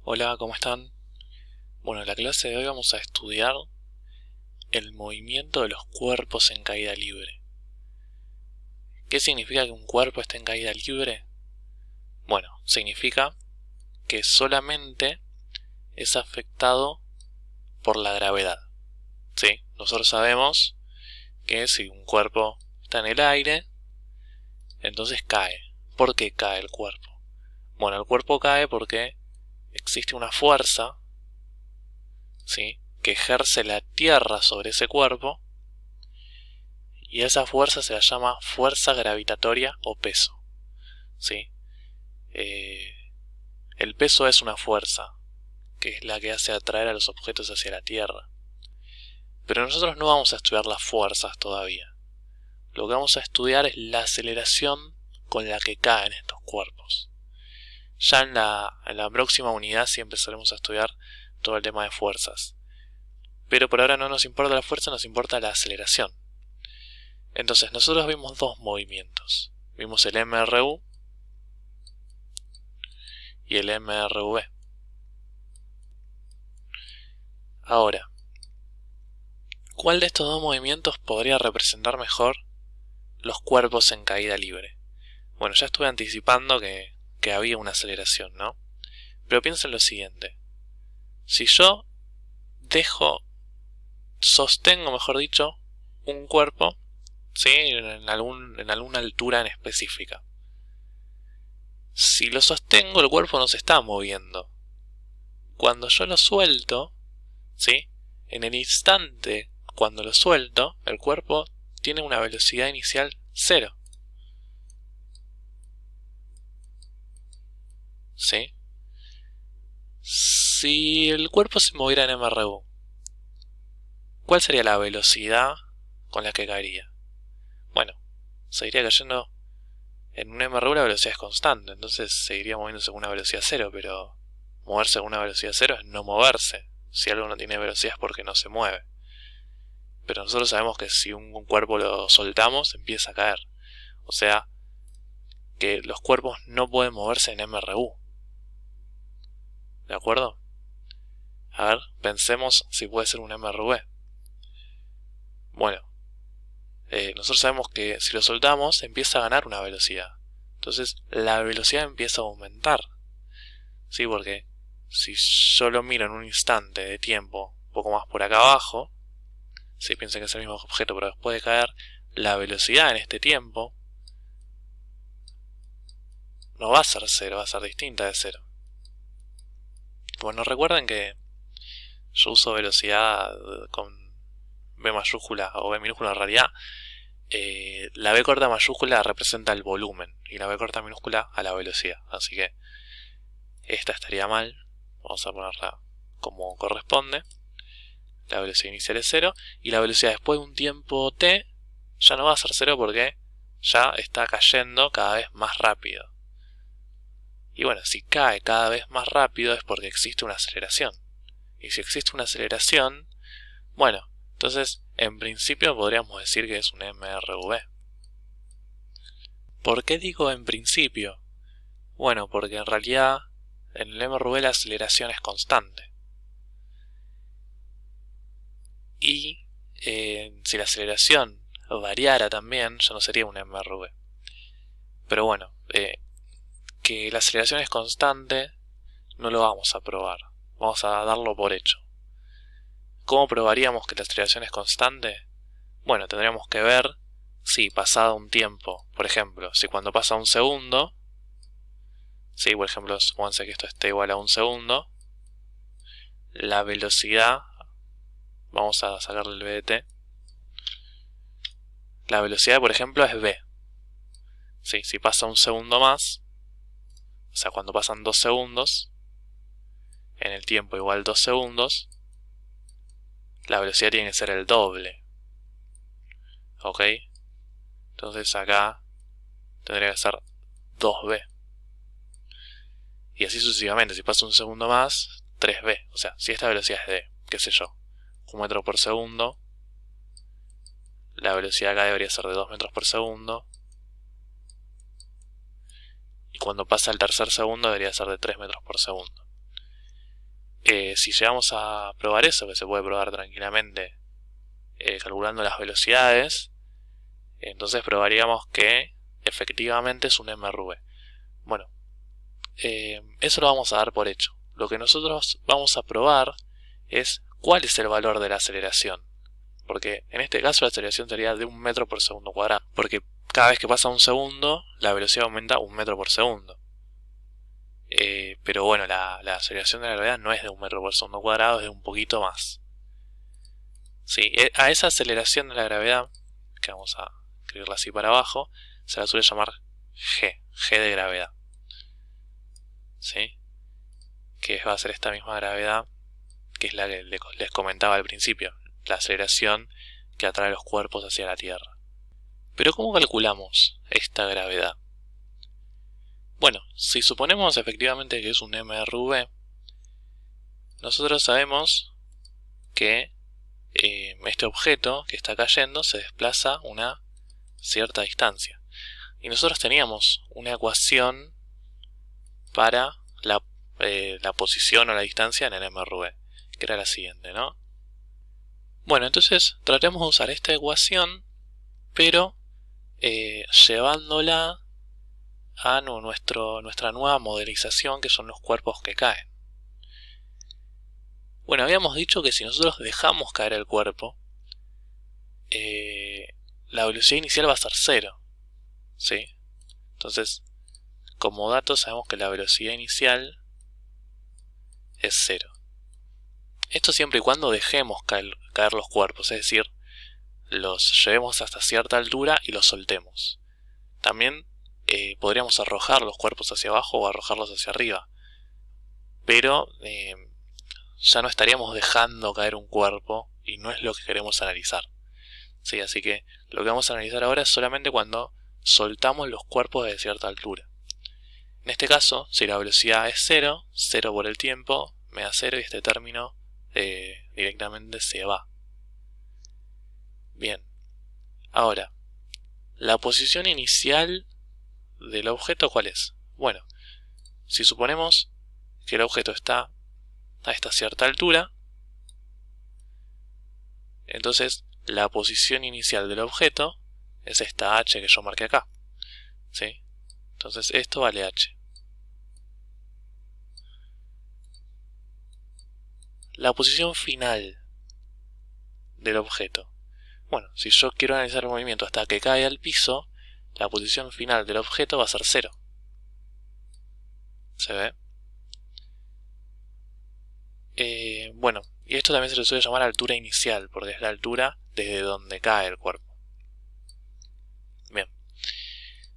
Hola, ¿cómo están? Bueno, en la clase de hoy vamos a estudiar el movimiento de los cuerpos en caída libre. ¿Qué significa que un cuerpo esté en caída libre? Bueno, significa que solamente es afectado por la gravedad. ¿Sí? Nosotros sabemos que si un cuerpo está en el aire, entonces cae. ¿Por qué cae el cuerpo? Bueno, el cuerpo cae porque existe una fuerza, ¿sí?, que ejerce la Tierra sobre ese cuerpo, y esa fuerza se la llama fuerza gravitatoria o peso, ¿sí? El peso es una fuerza, que es la que hace atraer a los objetos hacia la Tierra. Pero nosotros no vamos a estudiar las fuerzas todavía. Lo que vamos a estudiar es la aceleración con la que caen estos cuerpos. Ya en la próxima unidad sí empezaremos a estudiar todo el tema de fuerzas. Pero por ahora no nos importa la fuerza, nos importa la aceleración. Entonces nosotros vimos dos movimientos. Vimos el MRU y el MRV. Ahora, ¿cuál de estos dos movimientos podría representar mejor los cuerpos en caída libre? Bueno, ya estuve anticipando que había una aceleración, ¿no? Pero piensa en lo siguiente. Si yo sostengo, mejor dicho, un cuerpo, ¿sí?, en alguna altura en específica. Si lo sostengo, el cuerpo no se está moviendo. Cuando yo lo suelto, ¿sí?, en el instante cuando lo suelto, el cuerpo tiene una velocidad inicial 0. ¿Sí? Si el cuerpo se moviera en MRU, ¿cuál sería la velocidad con la que caería? Bueno, seguiría cayendo en un MRU, la velocidad es constante, entonces seguiría moviéndose con una velocidad 0, pero moverse con una velocidad 0 es no moverse. Si algo no tiene velocidad es porque no se mueve. Pero nosotros sabemos que si un cuerpo lo soltamos, empieza a caer. O sea, que los cuerpos no pueden moverse en MRU. ¿De acuerdo? A ver, pensemos si puede ser un MRV. Bueno, nosotros sabemos que si lo soltamos empieza a ganar una velocidad. Entonces la velocidad empieza a aumentar. ¿Sí? Porque si yo lo miro en un instante de tiempo un poco más por acá abajo, si piensen que es el mismo objeto pero después de caer, la velocidad en este tiempo no va a ser 0, va a ser distinta de 0. Bueno, recuerden que yo uso velocidad con B mayúscula o B minúscula en realidad. La B corta mayúscula representa el volumen y la B corta minúscula a la velocidad, así que esta estaría mal. Vamos a ponerla como corresponde. La velocidad inicial es 0 y la velocidad después de un tiempo t ya no va a ser 0 porque ya está cayendo cada vez más rápido. Y bueno, si cae cada vez más rápido es porque existe una aceleración. Y si existe una aceleración, bueno, entonces en principio podríamos decir que es un MRV. ¿Por qué digo en principio? Bueno, porque en realidad en el MRV la aceleración es constante. Y si la aceleración variara también, ya no sería un MRV. Pero bueno, que la aceleración es constante no lo vamos a probar. Vamos a darlo por hecho. ¿Cómo probaríamos que la aceleración es constante? Bueno, tendríamos que ver si pasado un tiempo, por ejemplo, si cuando pasa un segundo, sí, por ejemplo, supónganse que esto esté igual a un segundo, la velocidad, vamos a sacarle el b de t, la velocidad, por ejemplo, es v. Sí, si pasa un segundo más, o sea, cuando pasan 2 segundos, en el tiempo igual 2 segundos, la velocidad tiene que ser el doble. ¿Ok? Entonces acá tendría que ser 2v. Y así sucesivamente, si pasa un segundo más, 3v. O sea, si esta velocidad es de, qué sé yo, 1 metro por segundo, la velocidad acá debería ser de 2 metros por segundo. Y cuando pasa el tercer segundo debería ser de 3 metros por segundo. si llegamos a probar eso, que se puede probar tranquilamente calculando las velocidades, entonces probaríamos que efectivamente es un MRV. Bueno, eso lo vamos a dar por hecho. Lo que nosotros vamos a probar es cuál es el valor de la aceleración. Porque en este caso la aceleración sería de 1 metro por segundo cuadrado. Porque cada vez que pasa un segundo, la velocidad aumenta 1 metro por segundo. Pero bueno, la aceleración de la gravedad no es de 1 metro por segundo cuadrado, es de un poquito más. Sí, a esa aceleración de la gravedad, que vamos a escribirla así para abajo, se la suele llamar G de gravedad. ¿Sí? Que va a ser esta misma gravedad, que es la que les comentaba al principio, la aceleración que atrae los cuerpos hacia la Tierra. Pero ¿cómo calculamos esta gravedad? Bueno, si suponemos efectivamente que es un MRV, nosotros sabemos que este objeto que está cayendo se desplaza una cierta distancia. Y nosotros teníamos una ecuación para la posición o la distancia en el MRV, que era la siguiente, ¿no? Bueno, entonces tratemos de usar esta ecuación, pero llevándola a nuestra nueva modelización, que son los cuerpos que caen. Bueno, habíamos dicho que si nosotros dejamos caer el cuerpo, la velocidad inicial va a ser 0, ¿sí? Entonces, como dato sabemos que la velocidad inicial es 0. Esto siempre y cuando dejemos caer los cuerpos, es decir, los llevemos hasta cierta altura y los soltemos. También podríamos arrojar los cuerpos hacia abajo o arrojarlos hacia arriba, pero ya no estaríamos dejando caer un cuerpo y no es lo que queremos analizar. Sí, así que lo que vamos a analizar ahora es solamente cuando soltamos los cuerpos de cierta altura. En este caso, si la velocidad es 0, 0 por el tiempo, me da 0 y este término directamente se va. Bien, ahora, la posición inicial del objeto, ¿cuál es? Bueno, si suponemos que el objeto está a esta cierta altura, entonces la posición inicial del objeto es esta h que yo marqué acá, ¿sí? Entonces esto vale h. La posición final del objeto. Bueno, si yo quiero analizar el movimiento hasta que cae al piso, la posición final del objeto va a ser 0. ¿Se ve? Bueno, y esto también se le suele llamar altura inicial, porque es la altura desde donde cae el cuerpo. Bien.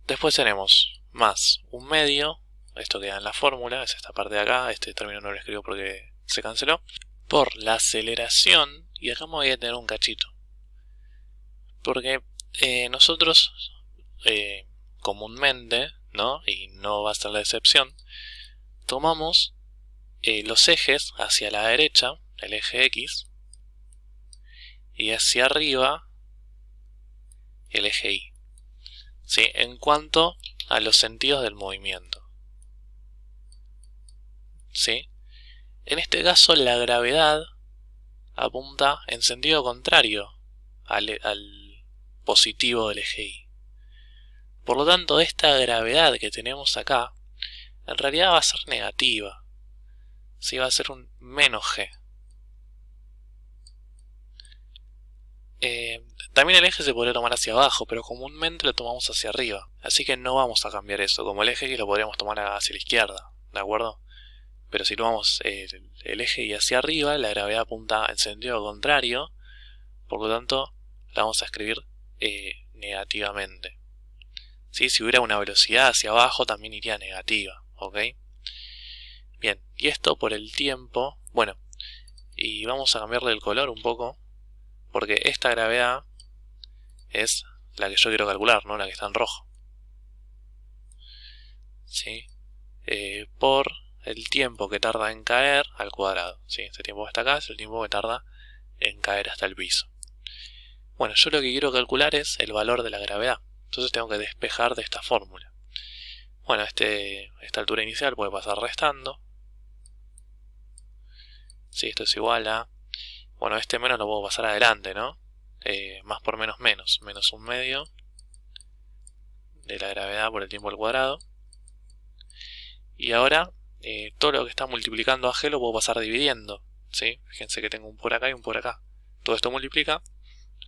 Después tenemos más un medio, esto queda en la fórmula, es esta parte de acá, este término no lo escribo porque se canceló, por la aceleración, y acá me voy a tener un cachito. Porque nosotros comúnmente, ¿no? Y no va a ser la excepción, tomamos los ejes hacia la derecha, el eje X, y hacia arriba el eje Y, ¿sí? En cuanto a los sentidos del movimiento, ¿sí? En este caso la gravedad apunta en sentido contrario al positivo del eje Y. Por lo tanto, esta gravedad que tenemos acá en realidad va a ser negativa, ¿sí? Va a ser un menos G. También el eje se podría tomar hacia abajo, pero comúnmente lo tomamos hacia arriba, así que no vamos a cambiar eso, como el eje Y lo podríamos tomar hacia la izquierda, ¿de acuerdo? Pero si tomamos el eje Y hacia arriba, la gravedad apunta en sentido contrario, por lo tanto la vamos a escribir negativamente. ¿Sí? Si hubiera una velocidad hacia abajo también iría negativa, ¿ok? Bien, y esto por el tiempo, bueno, y vamos a cambiarle el color un poco, porque esta gravedad es la que yo quiero calcular, ¿no? La que está en rojo. ¿Sí? Por el tiempo que tarda en caer al cuadrado, ¿sí? Este tiempo que está acá es el tiempo que tarda en caer hasta el piso. Bueno, yo lo que quiero calcular es el valor de la gravedad, entonces tengo que despejar de esta fórmula. Bueno, esta altura inicial puede pasar restando, Sí, esto es igual a... Bueno, este menos lo puedo pasar adelante, ¿no? Más por menos menos. Menos un medio de la gravedad por el tiempo al cuadrado. Y ahora, todo lo que está multiplicando a g lo puedo pasar dividiendo, ¿sí? Fíjense que tengo un por acá y un por acá. Todo esto multiplica.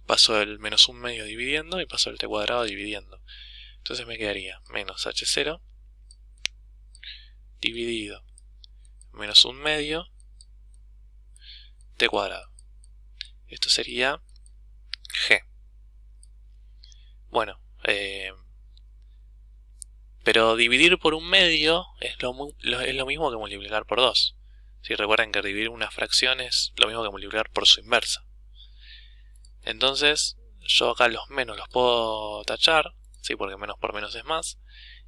Paso el menos un medio dividiendo y paso el t cuadrado dividiendo. Entonces me quedaría menos h0 dividido menos un medio t cuadrado. Esto sería g. Bueno, pero dividir por un medio es lo mismo que multiplicar por 2. Si recuerdan que dividir una fracción es lo mismo que multiplicar por su inversa. Entonces, yo acá los menos los puedo tachar, ¿sí? Porque menos por menos es más.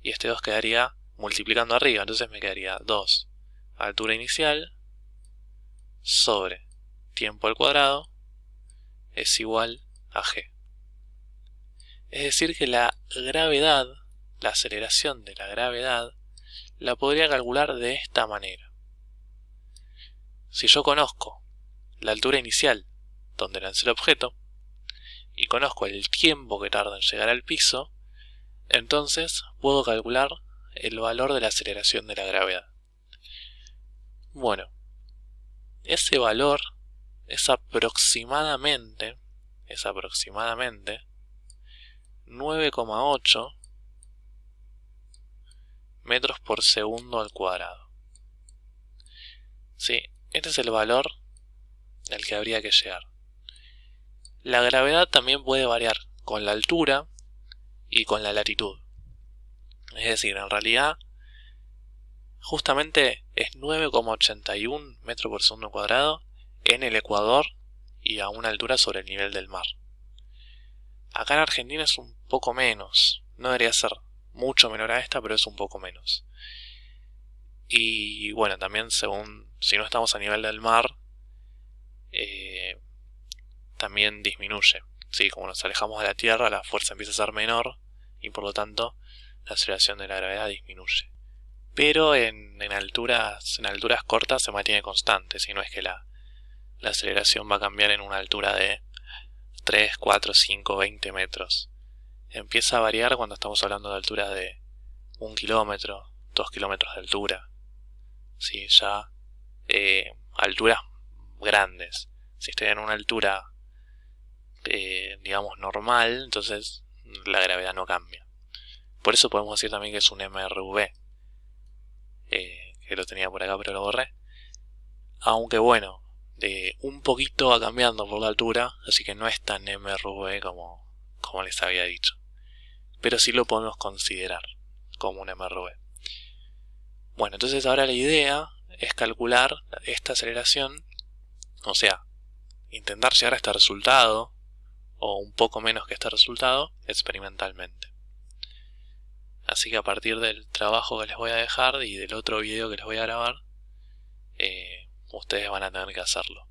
Y este 2 quedaría multiplicando arriba. Entonces me quedaría 2 altura inicial sobre tiempo al cuadrado es igual a g. Es decir que la gravedad, la aceleración de la gravedad, la podría calcular de esta manera. Si yo conozco la altura inicial donde lancé el objeto y conozco el tiempo que tarda en llegar al piso, entonces puedo calcular el valor de la aceleración de la gravedad. Bueno, ese valor es aproximadamente 9,8 metros por segundo al cuadrado. Sí, este es el valor al que habría que llegar. La gravedad también puede variar con la altura y con la latitud. Es decir, en realidad, justamente es 9,81 metros por segundo cuadrado en el Ecuador y a una altura sobre el nivel del mar. Acá en Argentina es un poco menos, no debería ser mucho menor a esta, pero es un poco menos. Y bueno, también según, si no estamos a nivel del mar, también disminuye. Sí, como nos alejamos de la Tierra, la fuerza empieza a ser menor y por lo tanto la aceleración de la gravedad disminuye. Pero en alturas cortas se mantiene constante, si no es que la aceleración va a cambiar en una altura de 3, 4, 5, 20 metros. Empieza a variar cuando estamos hablando de alturas de 1 kilómetro, 2 kilómetros de altura. Sí, ya alturas grandes. Si estoy en una altura, digamos, normal, entonces la gravedad no cambia. Por eso podemos decir también que es un MRV. Que lo tenía por acá pero lo borré. Aunque bueno, un poquito va cambiando por la altura, así que no es tan MRV como les había dicho. Pero sí lo podemos considerar como un MRV. Bueno, entonces ahora la idea es calcular esta aceleración, o sea, intentar llegar a este resultado, o un poco menos que este resultado, experimentalmente. Así que a partir del trabajo que les voy a dejar y del otro video que les voy a grabar, ustedes van a tener que hacerlo.